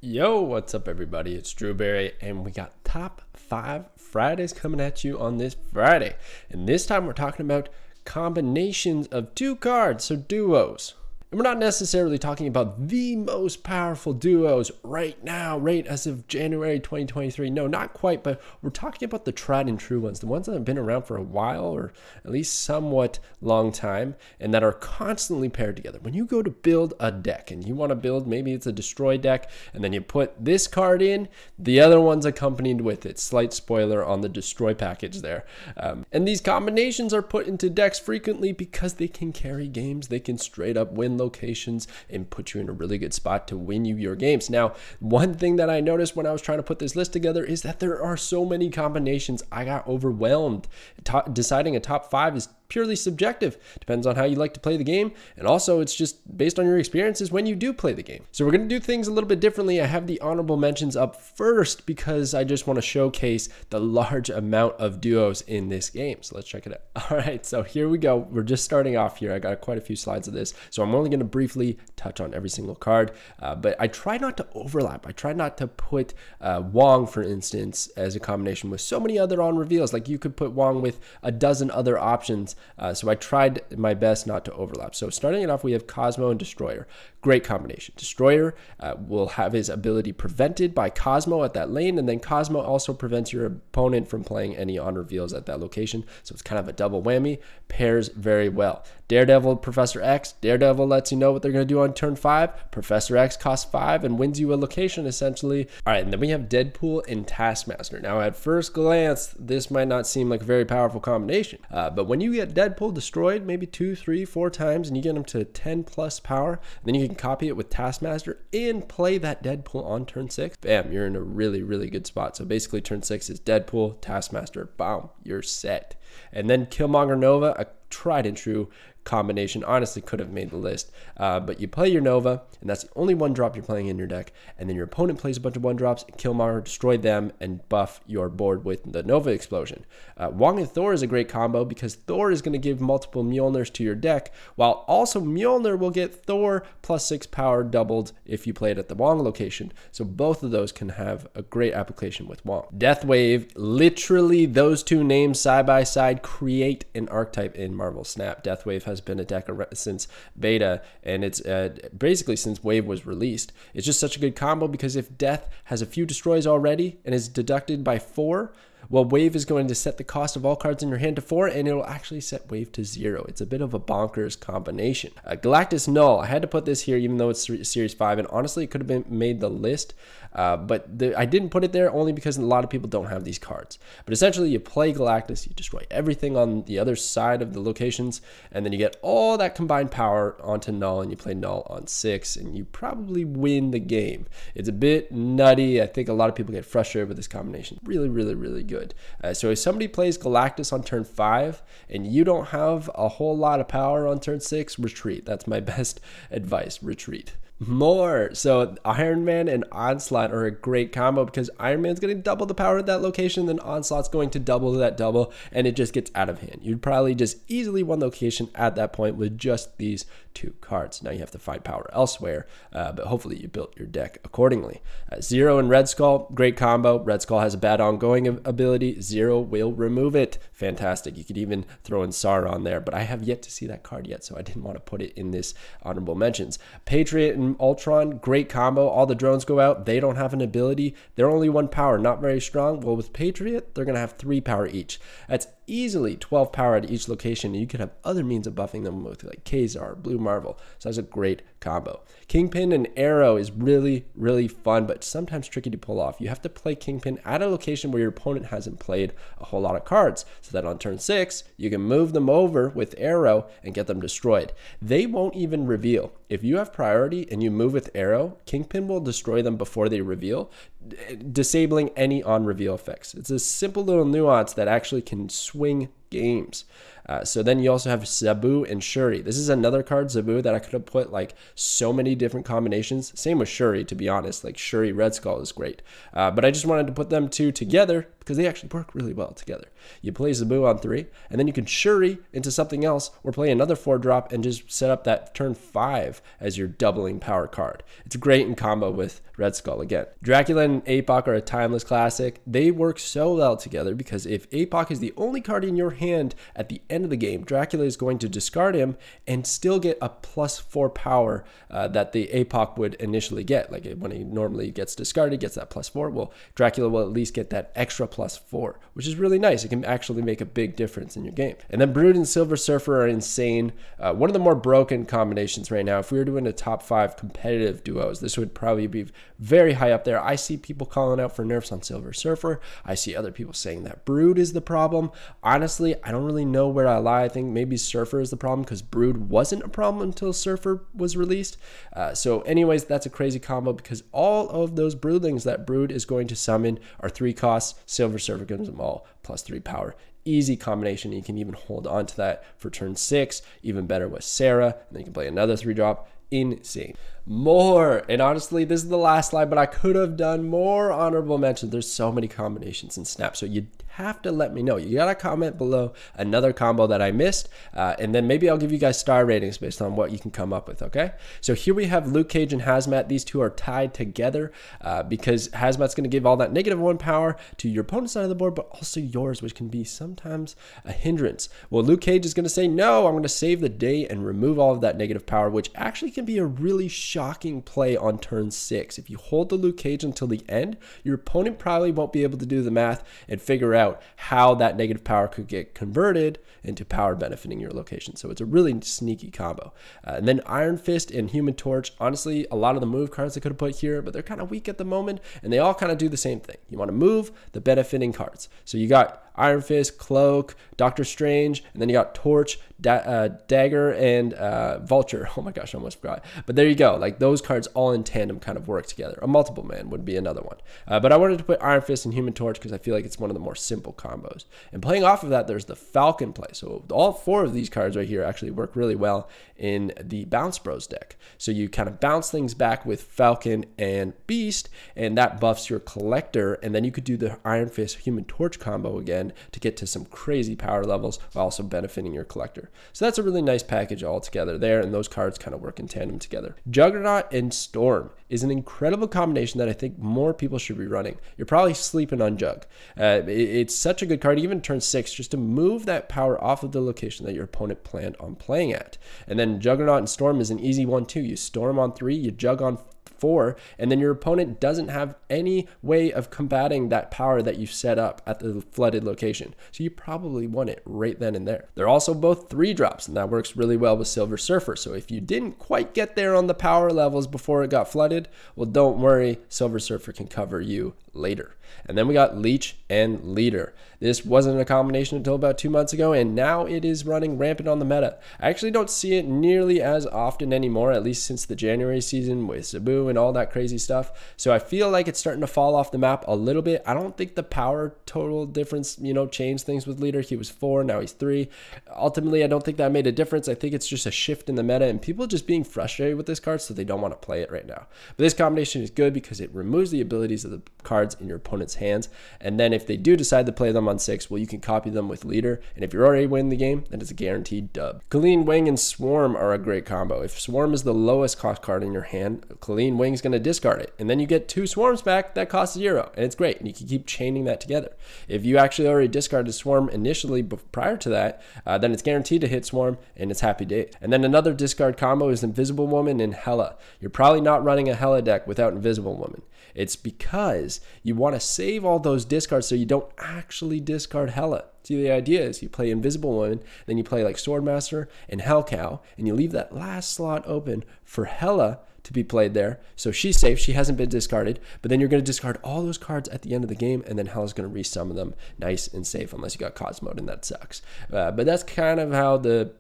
Yo, what's up everybody? It's Drewberry and we got top 5 Fridays coming at you on this Friday. And this time we're talking about combinations of 2 cards, so duos. And we're not necessarily talking about the most powerful duos right now, right as of January 2023. No, not quite, but we're talking about the tried and true ones, the ones that have been around for a while or at least somewhat long time and that are constantly paired together. When you go to build a deck and you want to build, maybe it's a destroy deck, and then you put this card in, the other one's accompanied with it. Slight spoiler on the destroy package there. And these combinations are put into decks frequently because they can carry games. They can straight up win locations and put you in a really good spot to win you your games. Now, one thing that I noticed when I was trying to put this list together is that there are so many combinations. I got overwhelmed. Deciding a top 5 is purely subjective. Depends on how you like to play the game, and also it's just based on your experiences when you do play the game. So we're going to do things a little bit differently. I have the honorable mentions up first because I just want to showcase the large amount of duos in this game. So let's check it out. All right, so here we go. We're just starting off here. I got quite a few slides of this, so I'm only going to briefly touch on every single card, but I try not to overlap. I try not to put Wong, for instance, as a combination with so many other on reveals. Like you could put Wong with a dozen other options. So I tried my best not to overlap. So starting it off, we have Cosmo and Destroyer. Great combination. Destroyer will have his ability prevented by Cosmo at that lane, and then Cosmo also prevents your opponent from playing any on reveals at that location. So it's kind of a double whammy. Pairs very well. Daredevil, Professor X. Daredevil lets you know what they're going to do on turn 5. Professor X costs 5 and wins you a location, essentially. All right, and then we have Deadpool and Taskmaster. Now, at first glance, this might not seem like a very powerful combination, but when you get Deadpool destroyed maybe 2, 3, 4 times and you get him to 10 plus power, then you can copy it with Taskmaster and play that Deadpool on turn 6. Bam, you're in a really, really good spot. So basically turn 6 is Deadpool, Taskmaster, boom, you're set. And then Killmonger Nova, a tried and true combination. Honestly could have made the list, but you play your Nova, and that's the only 1-drop you're playing in your deck, and then your opponent plays a bunch of 1-drops, and Killmonger destroy them and buff your board with the Nova explosion. Wong and Thor is a great combo because Thor is going to give multiple Mjolnirs to your deck, while also Mjolnir will get Thor plus 6 power doubled if you play it at the Wong location. So both of those can have a great application with Wong. Death Wave, literally those 2 names side by side create an archetype in Marvel Snap. Death Wave has been a deck since beta, and it's basically since Wave was released. It's just such a good combo because if Death has a few destroys already and is deducted by 4, well, Wave is going to set the cost of all cards in your hand to 4, and it'll actually set Wave to 0. It's a bit of a bonkers combination. Galactus Null, I had to put this here even though it's Series 5, and honestly it could have been made the list, but I didn't put it there only because a lot of people don't have these cards. But essentially you play Galactus, you destroy everything on the other side of the locations, and then you get all that combined power onto Null, and you play Null on 6, and you probably win the game. It's a bit nutty. I think a lot of people get frustrated with this combination. Really, really, really good. So if somebody plays Galactus on turn 5 and you don't have a whole lot of power on turn 6, retreat. That's my best advice, retreat. More. So Iron Man and Onslaught are a great combo because Iron Man's going to double the power at that location, then Onslaught's going to double that double, and it just gets out of hand. You'd probably just easily win location at that point with just these 2 cards. Now you have to find power elsewhere, but hopefully you built your deck accordingly. Zero and Red Skull, great combo. Red Skull has a bad ongoing ability. Zero will remove it. Fantastic. You could even throw in Sauron there, but I have yet to see that card yet, so I didn't want to put it in this honorable mentions. Patriot and Ultron, great combo. All the drones go out. They don't have an ability. They're only 1 power, not very strong. Well, with Patriot, they're going to have 3 power each. That's easily 12 power at each location, and you could have other means of buffing them with like Kazar, Blue Marvel. So that's a great combo. Kingpin and Arrow is really, really fun, but sometimes tricky to pull off. You have to play Kingpin at a location where your opponent hasn't played a whole lot of cards, so that on turn 6, you can move them over with Arrow and get them destroyed. They won't even reveal. If you have priority and you move with Arrow, Kingpin will destroy them before they reveal, disabling any on reveal effects. It's a simple little nuance that actually can swing games. So then you also have Zabu and Shuri. This is another card, Zabu, that I could have put like so many different combinations. Same with Shuri, to be honest. Like Shuri Red Skull is great. But I just wanted to put them two together because they actually work really well together. You play Zabu on 3, and then you can Shuri into something else or play another 4-drop and just set up that turn 5 as your doubling power card. It's great in combo with Red Skull again. Dracula and Apoc are a timeless classic. They work so well together because if Apoc is the only card in your hand at the end of the game, Dracula is going to discard him and still get a +4 power that the Apoc would initially get. Like when he normally gets discarded, gets that +4. Well, Dracula will at least get that extra +4, which is really nice. It can actually make a big difference in your game. And then Brood and Silver Surfer are insane. One of the more broken combinations right now. If we were doing a top 5 competitive duos, this would probably be very high up there. I see people calling out for nerfs on Silver Surfer. I see other people saying that Brood is the problem. Honestly, I don't really know where I lie. I think maybe Surfer is the problem because Brood wasn't a problem until Surfer was released. So anyways, that's a crazy combo because all of those broodlings that Brood is going to summon are 3 costs. Silver Surfer gives them all +3 power. Easy combination. You can even hold on to that for turn 6. Even better with Sarah. And then you can play another 3-drop. Insane. More. And honestly, this is the last slide, but I could have done more honorable mentions. There's so many combinations in Snap. So you have to let me know. You gotta comment below another combo that I missed, and then maybe I'll give you guys star ratings based on what you can come up with. Okay, so here we have Luke Cage and Hazmat. These two are tied together because Hazmat's going to give all that -1 power to your opponent's side of the board, but also yours, which can be sometimes a hindrance. Well, Luke Cage is going to say no, I'm going to save the day and remove all of that negative power, which actually can be a really shocking play on turn 6. If you hold the Luke Cage until the end, your opponent probably won't be able to do the math and figure out how that negative power could get converted into power benefiting your location. So it's a really sneaky combo. And then Iron Fist and Human Torch, honestly, a lot of the move cards I could have put here, but they're kind of weak at the moment, and they all kind of do the same thing. You want to move the benefiting cards. So you got Iron Fist, Cloak, Doctor Strange, and then you got Torch, Dagger, and Vulture. Oh my gosh, I almost forgot. But there you go. Like those cards all in tandem kind of work together. A multiple man would be another one. But I wanted to put Iron Fist and Human Torch because I feel like it's one of the more simple combos. And playing off of that, there's the Falcon play. So all 4 of these cards right here actually work really well in the Bounce Bros deck. So you kind of bounce things back with Falcon and Beast, and that buffs your collector. And then you could do the Iron Fist Human Torch combo again to get to some crazy power levels while also benefiting your collector. So that's a really nice package all together there, and those cards kind of work in tandem together. Juggernaut and Storm is an incredible combination that I think more people should be running. You're probably sleeping on Jug. It's such a good card, even turn 6, just to move that power off of the location that your opponent planned on playing at. And then Juggernaut and Storm is an easy one too. You Storm on 3, you Jug on 4, and then your opponent doesn't have any way of combating that power that you set up at the flooded location. So you probably won it right then and there. They're also both 3-drops, and that works really well with Silver Surfer. So if you didn't quite get there on the power levels before it got flooded, well, don't worry, Silver Surfer can cover you later. And then we got Leech and Leader. This wasn't a combination until about 2 months ago, and now it is running rampant on the meta. I actually don't see it nearly as often anymore, at least since the January season with Zabu and all that crazy stuff. So I feel like it's starting to fall off the map a little bit. I don't think the power total difference, changed things with Leader. He was 4, now he's 3. Ultimately, I don't think that made a difference. I think it's just a shift in the meta and people just being frustrated with this card, so they don't want to play it right now. But this combination is good because it removes the abilities of the cards in your opponent's hands, and then if they do decide to play them on 6, well, you can copy them with Leader, and if you're already winning the game, then it's a guaranteed dub. Colleen Wing and Swarm are a great combo. If Swarm is the lowest cost card in your hand, Colleen Wing's going to discard it, and then you get 2 Swarms back that cost 0, and it's great, and you can keep chaining that together. If you actually already discarded Swarm initially prior to that, then it's guaranteed to hit Swarm, and it's happy days. And then another discard combo is Invisible Woman and Hela. You're probably not running a Hela deck without Invisible Woman. It's because you want to save all those discards so you don't actually discard Hela. See, the idea is you play Invisible Woman, then you play like Swordmaster and Hellcow, and you leave that last slot open for Hela to be played there. So she's safe, she hasn't been discarded, but then you're going to discard all those cards at the end of the game, and then Hela's going to resummon them nice and safe unless you got Cos mode, and that sucks. But that's kind of how the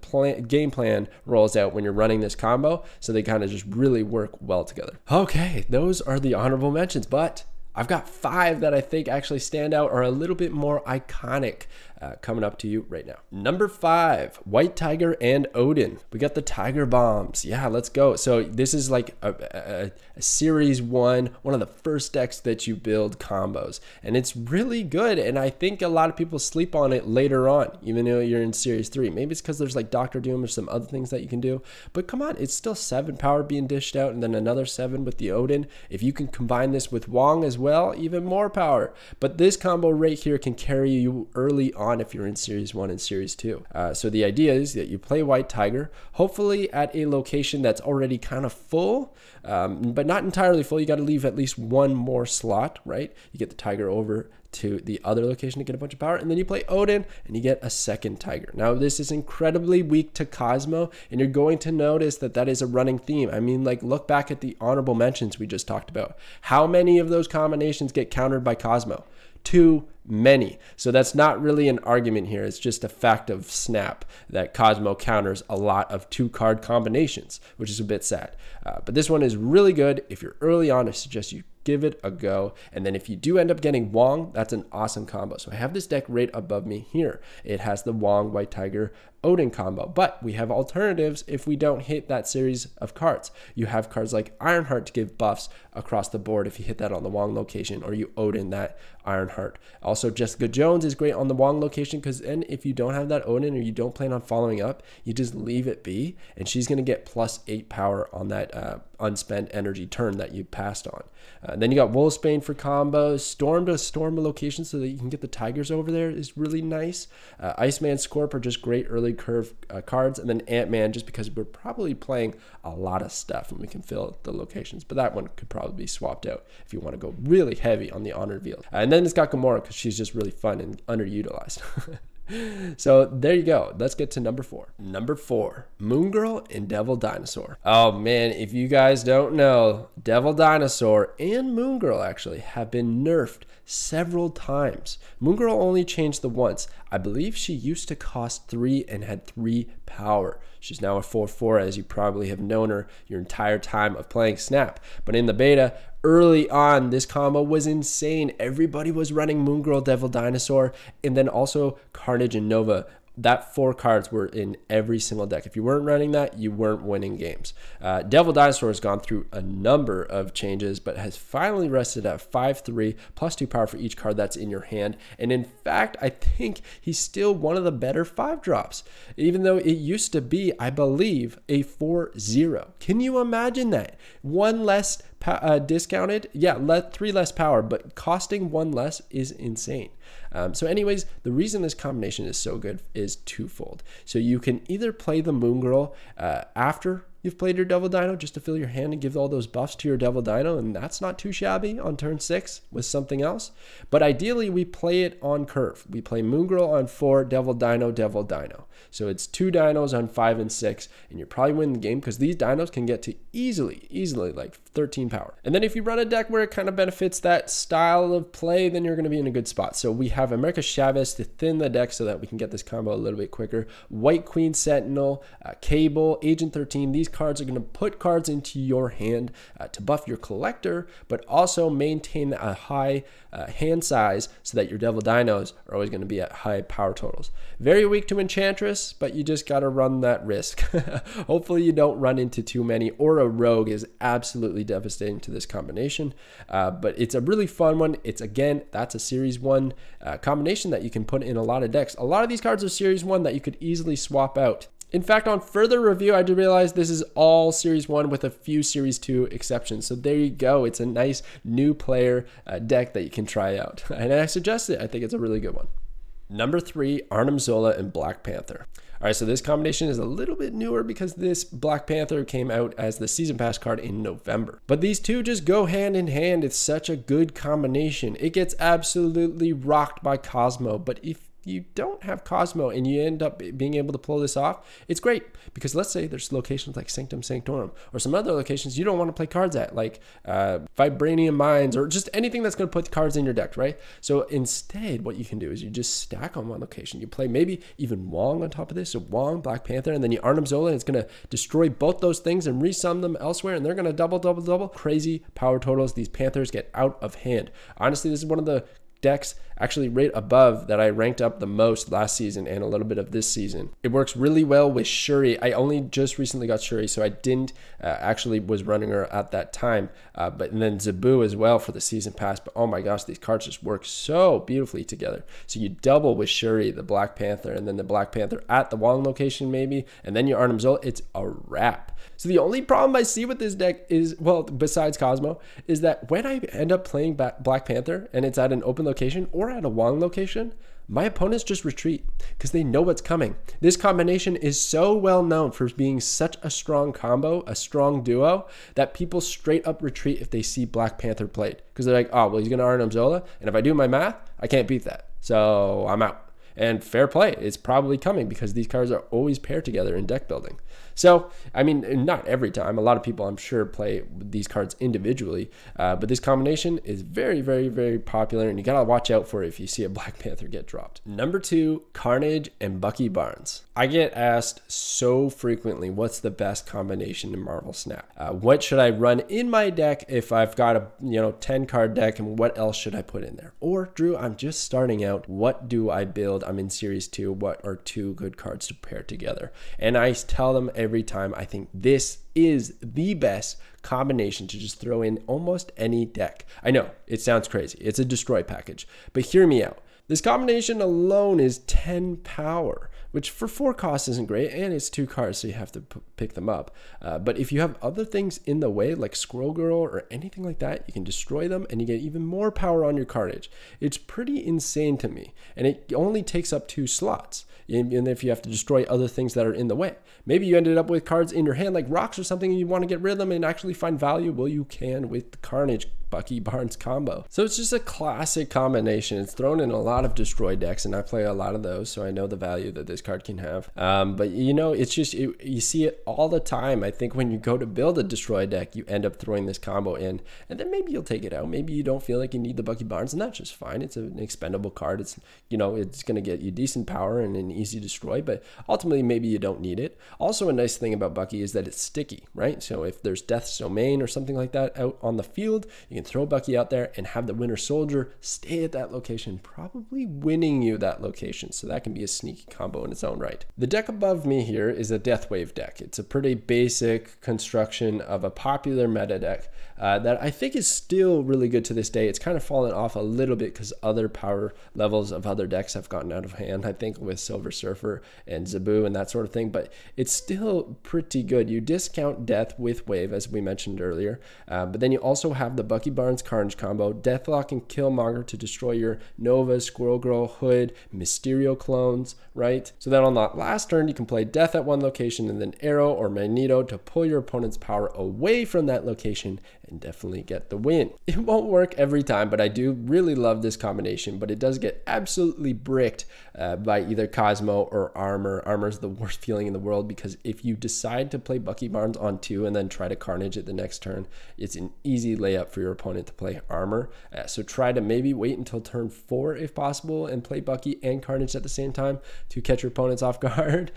game plan rolls out when you're running this combo, so they kind of just really work well together. Okay, those are the honorable mentions, but I've got 5 that I think actually stand out or are a little bit more iconic coming up to you right now. Number 5, White Tiger and Odin. We got the Tiger Bombs. Yeah, let's go. So this is like a series one of the first decks that you build combos. And it's really good. And I think a lot of people sleep on it later on, even though you're in series 3. Maybe it's because there's like Dr. Doom or some other things that you can do. But come on, it's still 7 power being dished out and then another 7 with the Odin. If you can combine this with Wong as well, even more power. But this combo right here can carry you early on if you're in series 1 and series 2. So the idea is that you play White Tiger, hopefully at a location that's already kind of full, but not entirely full. You got to leave at least one more slot, right? You get the Tiger over to the other location to get a bunch of power, and then you play Odin and you get a second Tiger. Now this is incredibly weak to Cosmo, and you're going to notice that that is a running theme. I mean, like, look back at the honorable mentions we just talked about. How many of those combinations get countered by Cosmo? Too many. So that's not really an argument here. It's just a fact of Snap that Cosmo counters a lot of 2-card combinations, which is a bit sad. But this one is really good. If you're early on, I suggest you give it a go. And then if you do end up getting Wong, that's an awesome combo. So I have this deck right above me here. It has the Wong, White Tiger, Odin combo, but we have alternatives if we don't hit that series of cards. You have cards like Ironheart to give buffs across the board if you hit that on the Wong location, or you Odin that Ironheart. Also, Jessica Jones is great on the Wong location, because then if you don't have that Odin or you don't plan on following up, you just leave it be, and she's going to get +8 power on that unspent energy turn that you passed on. Then you got Wolfsbane for combos. Storm to storm a location so that you can get the Tigers over there is really nice. Iceman, Scorp are just great early curve cards, and then Ant-Man just because we're probably playing a lot of stuff and we can fill the locations, but that one could probably be swapped out if you want to go really heavy on the Honored Field. And then it's got Gamora because she's just really fun and underutilized. So there you go. Let's get to number 4. Number 4, Moon Girl and Devil Dinosaur. Oh man, if you guys don't know, Devil Dinosaur and Moon Girl actually have been nerfed several times. Moon Girl only changed the once. I believe she used to cost 3 and had 3 power. She's now a 4/4, as you probably have known her your entire time of playing Snap. But in the beta, early on, this combo was insane. Everybody was running Moon Girl, Devil Dinosaur, and then also Carnage and Nova. That 4 cards were in every single deck. If you weren't running that, you weren't winning games. Devil Dinosaur has gone through a number of changes, but has finally rested at 5/3 +2 power for each card that's in your hand. And in fact, I think he's still one of the better 5-drops, even though it used to be, I believe, a 4/0. Can you imagine that? 1 less discounted, yeah, 3 less power, but costing 1 less is insane. So anyways, the reason this combination is so good is twofold. So you can either play the Moon Girl after you've played your Devil Dino just to fill your hand and give all those buffs to your Devil Dino, and that's not too shabby on turn 6 with something else. But ideally, we play it on curve. We play Moon Girl on 4, Devil Dino, Devil Dino. So it's 2 dinos on 5 and 6, and you're probably winning the game because these dinos can get to easily like 13 power. And then if you run a deck where it kind of benefits that style of play, then you're going to be in a good spot. So we have America Chavez to thin the deck so that we can get this combo a little bit quicker. White Queen Sentinel, Cable, Agent 13. These cards are going to put cards into your hand to buff your collector, but also maintain a high hand size so that your Devil Dinos are always going to be at high power totals. Very weak to Enchantress, but you just got to run that risk. Hopefully you don't run into too many, or a Rogue is absolutely devastating to this combination. But it's a really fun one. It's, again, that's a series 1 combination that you can put in a lot of decks. A lot of these cards are series 1 that you could easily swap out. In fact, on further review, I did realize this is all Series 1 with a few Series 2 exceptions. So there you go. It's a nice new player deck that you can try out. And I suggest it. I think it's a really good one. Number 3, Arnim Zola and Black Panther. All right, so this combination is a little bit newer because this Black Panther came out as the Season Pass card in November. But these two just go hand in hand. It's such a good combination. It gets absolutely rocked by Cosmo, but if you don't have Cosmo and you end up being able to pull this off, it's great, because let's say there's locations like Sanctum Sanctorum or some other locations you don't want to play cards at, like Vibranium Mines, or just anything that's going to put cards in your deck, right? So instead, what you can do is you just stack on one location. You play maybe even Wong on top of this, so Wong, Black Panther, and then you Arnim Zola, and it's going to destroy both those things and resum them elsewhere, and they're going to double. Crazy power totals. These Panthers get out of hand. Honestly, this is one of the decks actually right above that I ranked up the most last season and a little bit of this season. It works really well with Shuri. I only just recently got Shuri, so I didn't actually was running her at that time. But and then Zabu as well for the season pass. But oh my gosh, these cards just work so beautifully together. So you double with Shuri, the Black Panther, and then the Black Panther at the Wong location maybe, and then your Arnim Zola. It's a wrap. So the only problem I see with this deck is, well, besides Cosmo, is that when I end up playing Black Panther and it's at an open location or at a Wong location, my opponents just retreat because they know what's coming. This combination is so well known for being such a strong combo, a strong duo, that people straight up retreat if they see Black Panther played, because they're like, oh, well, he's going to Arnim Zola, and if I do my math, I can't beat that. So I'm out. And fair play, it's probably coming because these cards are always paired together in deck building. So, I mean, not every time. A lot of people, I'm sure, play these cards individually. But this combination is very, very, very popular. And you got to watch out for it if you see a Black Panther get dropped. Number 2, Carnage and Bucky Barnes. I get asked so frequently, what's the best combination in Marvel Snap? What should I run in my deck if I've got a 10 card deck, and what else should I put in there? Or, Drew, I'm just starting out. What do I build? I'm in Series 2. What are 2 good cards to pair together? And I tell them every time, I think this is the best combination to just throw in almost any deck. I know, it sounds crazy. It's a destroy package, but hear me out. This combination alone is 10 power, which for 4 costs isn't great, and it's 2 cards, so you have to pick them up. But if you have other things in the way, like Squirrel Girl or anything like that, you can destroy them, and you get even more power on your Carnage. It's pretty insane to me, and it only takes up 2 slots. And if you have to destroy other things that are in the way. Maybe you ended up with cards in your hand like rocks or something, and you want to get rid of them and actually find value. Well, you can with the Carnage Bucky Barnes combo. So it's just a classic combination. It's thrown in a lot of destroy decks, and I play a lot of those, so I know the value that this card can have. But it's just, you see it all the time. I think when you go to build a destroy deck, you end up throwing this combo in, and then maybe you'll take it out. Maybe you don't feel like you need the Bucky Barnes, and that's just fine. It's an expendable card. It's, it's going to get you decent power and an easy destroy, but ultimately maybe you don't need it. Also, a nice thing about Bucky is that it's sticky, right? So if there's Death's Domain or something like that out on the field, you can throw Bucky out there and have the Winter Soldier stay at that location, probably winning you that location. So that can be a sneaky combo in its own right. The deck above me here is a Deathwave deck. It's a pretty basic construction of a popular meta deck that I think is still really good to this day. It's kind of fallen off a little bit because other power levels of other decks have gotten out of hand, I think, with Silver Surfer and Zabu and that sort of thing, but it's still pretty good. You discount Death with Wave, as we mentioned earlier, but then you also have the Bucky Barnes Carnage combo, Deathlock and Killmonger to destroy your Nova, Squirrel Girl, Hood, Mysterio clones, right? So then on that last turn, you can play Death at one location and then Arrow or Magneto to pull your opponent's power away from that location and definitely get the win. It won't work every time, but I do really love this combination, but it does get absolutely bricked by either Cosmo or Armor. Armor is the worst feeling in the world, because if you decide to play Bucky Barnes on 2 and then try to Carnage it the next turn, it's an easy layup for your opponent to play Armor. So try to maybe wait until turn 4 if possible and play Bucky and Carnage at the same time to catch your opponents off guard.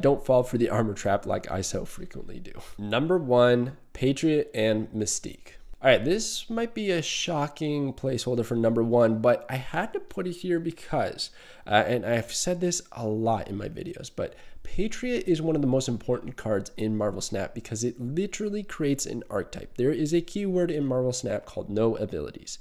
Don't fall for the Armor trap like I so frequently do. Number 1, Patriot and Mystique. All right, this might be a shocking placeholder for number 1, but I had to put it here because, and I've said this a lot in my videos, but Patriot is one of the most important cards in Marvel Snap because it literally creates an archetype. There is a keyword in Marvel Snap called no abilities.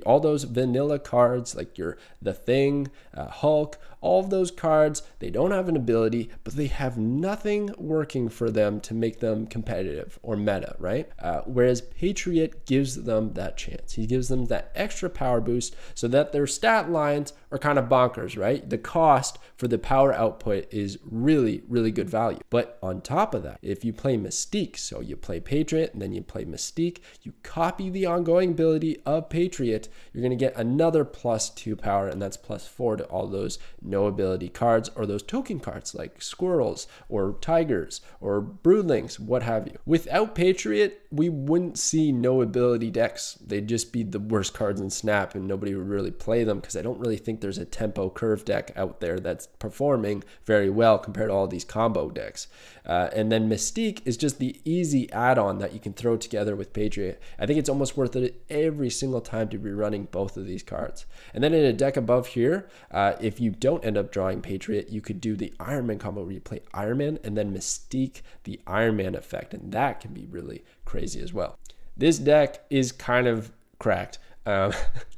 All those vanilla cards like The Thing, Hulk, all of those cards, they don't have an ability, but they have nothing working for them to make them competitive or meta, right? Whereas Patriot gives them that chance. He gives them that extra power boost so that their stat lines are are kind of bonkers, right? The cost for the power output is really, really good value. But on top of that, if you play Mystique, so you play Patriot and then you play Mystique, you copy the ongoing ability of Patriot, you're going to get another +2 power, and that's +4 to all those no ability cards or those token cards like squirrels or tigers or broodlings, what have you. Without Patriot, we wouldn't see no ability decks. They'd just be the worst cards in Snap and nobody would really play them, because I don't really think there's a tempo curve deck out there that's performing very well compared to all these combo decks. And then Mystique is just the easy add-on that you can throw together with Patriot. I think it's almost worth it every single time to be running both of these cards. And then in a deck above here, if you don't end up drawing Patriot, you could do the Iron Man combo where you play Iron Man and then Mystique the Iron Man effect, and that can be really crazy as well. This deck is kind of cracked.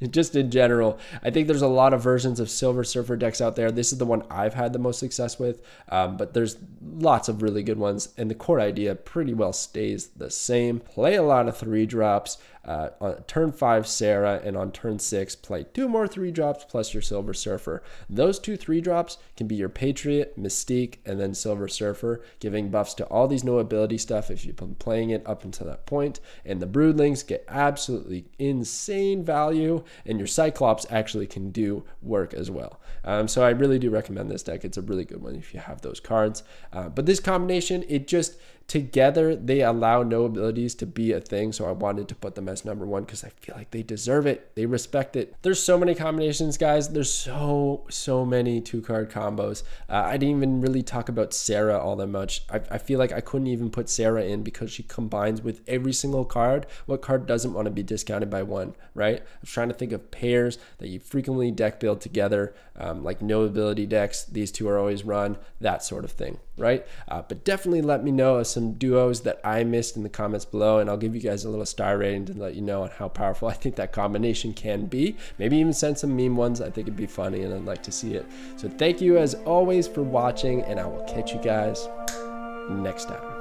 Just in general, I think there's a lot of versions of Silver Surfer decks out there. This is the one I've had the most success with, but there's lots of really good ones, and the core idea pretty well stays the same. Play a lot of 3-drops. On turn 5 Sarah, and on turn 6 play 2 more 3-drops plus your Silver Surfer. Those 2 3-drops can be your Patriot, Mystique, and then Silver Surfer, giving buffs to all these no ability stuff if you've been playing it up until that point. And the Broodlings get absolutely insane value, and your Cyclops actually can do work as well. So I really do recommend this deck. It's a really good one if you have those cards. But this combination, it just together, they allow no abilities to be a thing, so I wanted to put them as number 1 because I feel like they deserve it. They respect it. There's so many combinations, guys. There's so many 2-card combos. I didn't even really talk about Sarah all that much. I feel like I couldn't even put Sarah in because she combines with every single card. What card doesn't want to be discounted by 1, right? I was trying to think of pairs that you frequently deck build together, like no ability decks. These 2 are always run, that sort of thing, right? But definitely let me know some duos that I missed in the comments below, and I'll give you guys a little star rating to let you know on how powerful I think that combination can be. Maybe even send some meme ones. I think it'd be funny and I'd like to see it. So thank you as always for watching, and I will catch you guys next time.